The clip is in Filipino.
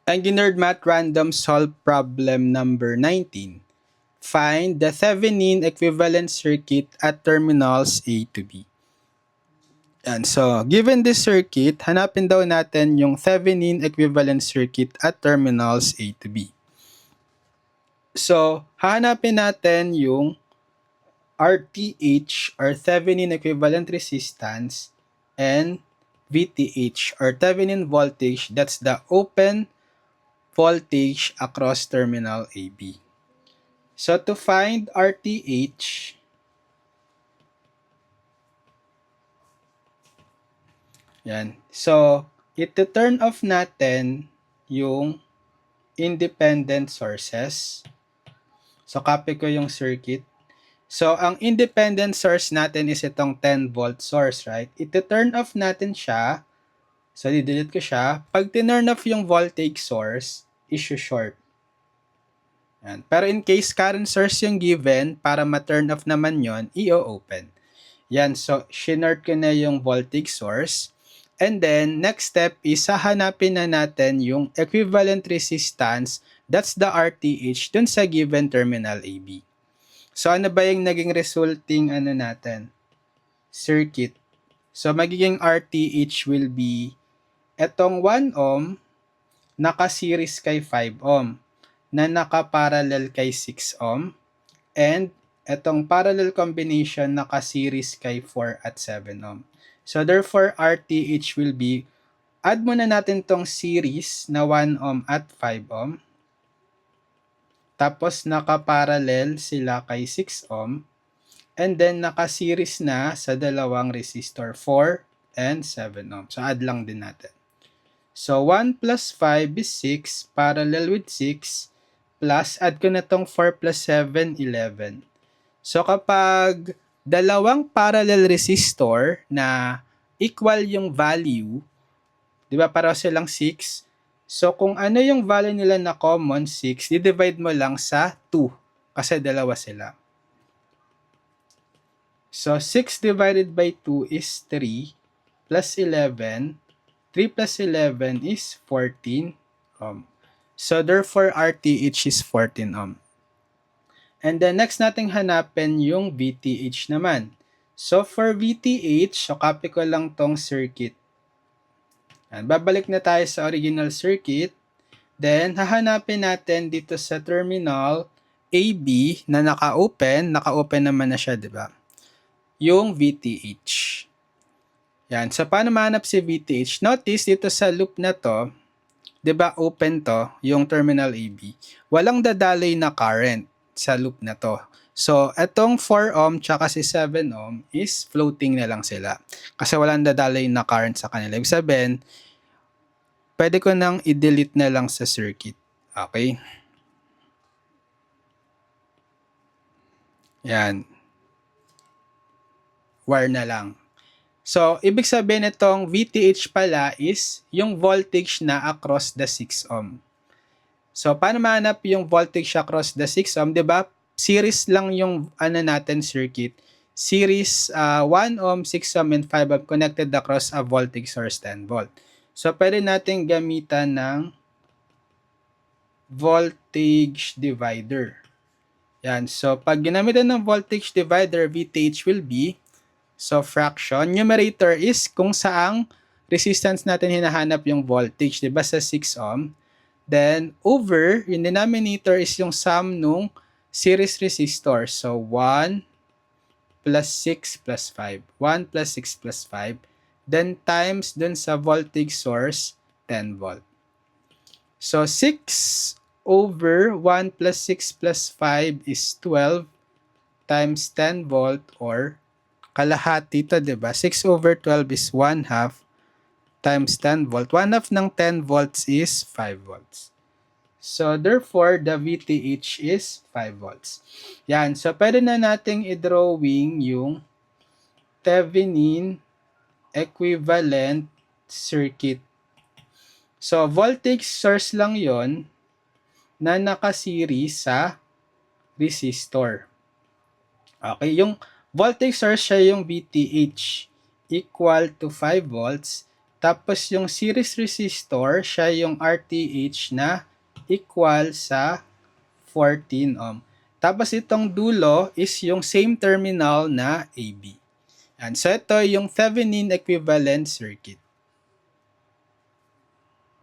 Engineered Math Random Solve Problem number 19. Find the Thevenin equivalent circuit at terminals A to B. Yan. So, given this circuit, hanapin daw natin yung Thevenin equivalent circuit at terminals A to B. So, hahanapin natin yung RTH or Thevenin equivalent resistance and VTH or Thevenin voltage, that's the open voltage across terminal AB. So to find RTH, yan. So, ito-turn off natin yung independent sources. So, copy ko yung circuit. So, ang independent source natin is itong 10 volt source, right? Ito-turn off natin siya. So, di-delete ko siya. Pag tinurn off yung voltage source, issue-short. Yan. Pero in case current source yung given, para ma-turn off naman yon, i-open. Yan, so shinort ko na yung voltage source. And then, next step is hahanapin na natin yung equivalent resistance, that's the RTH, dun sa given terminal AB. So, ano ba yung naging resulting natin? Circuit. So, magiging RTH will be etong 1 ohm naka-series kay 5 ohm na naka-parallel kay 6 ohm and etong parallel combination naka-series kay 4 at 7 ohm. So therefore, RTH will be, add muna natin tong series na 1 ohm at 5 ohm. Tapos naka-parallel sila kay 6 ohm. And then naka-series na sa dalawang resistor 4 and 7 ohm. So add lang din natin. So 1 plus 5 is 6, parallel with 6, plus add ko na tong 4 plus 7, 11. So kapag dalawang parallel resistor na equal yung value, di ba para silang 6, so kung ano yung value nila na common, 6, di-divide mo lang sa 2 kasi dalawa sila. So 6 divided by 2 is 3 plus 11. 3 plus 11 is 14 ohm. So therefore, RTH is 14 ohm. And then next nating hanapin yung VTH naman. So for VTH, so copy ko lang tong circuit. And babalik na tayo sa original circuit. Then hahanapin natin dito sa terminal AB na naka-open naman na siya, di ba? Yung VTH. Yan. So paano mahanap si VTH? Notice dito sa loop na to, di ba open to, yung terminal AB. Walang dadaloy na current sa loop na to. So, etong 4 ohm tsaka si 7 ohm is floating na lang sila. Kasi walang dadaloy na current sa kanila. Ibig sabihin, pwede ko nang i-delete na lang sa circuit. Okay? Yan. Wire na lang. So, ibig sabihin itong VTH pala is yung voltage na across the 6 ohm. So, paano mahanap yung voltage across the 6 ohm? Diba? Series lang yung natin circuit. Series 1 ohm, 6 ohm, and 5 ohm connected across a voltage source 10 volt. So, pwede natin gamitan ng voltage divider. Yan. So, pag ginamitan ng voltage divider, VTH will be, so fraction, numerator is kung saang resistance natin hinahanap yung voltage, diba sa 6 ohm? Then, over, yung denominator is yung sum nung series resistor. So, 1 plus 6 plus 5. 1 plus 6 plus 5. Then, times dun sa voltage source, 10 volt. So, 6 over 1 plus 6 plus 5 is 12 times 10 volt or kalahati ito, diba? 6 over 12 is 1 half times 10 volt. 1 half ng 10 volts is 5 volts. So, therefore, the VTH is 5 volts. Yan. So, pwede na nating i-drawing yung Thevenin equivalent circuit. So, voltage source lang yon na nakaseries sa resistor. Okay, yung voltage source siya yung VTH equal to 5 volts Tapos yung series resistor, siya yung RTH na equal sa 14 ohm. Tapos itong dulo is yung same terminal na AB. And so ito yung Thevenin equivalent circuit.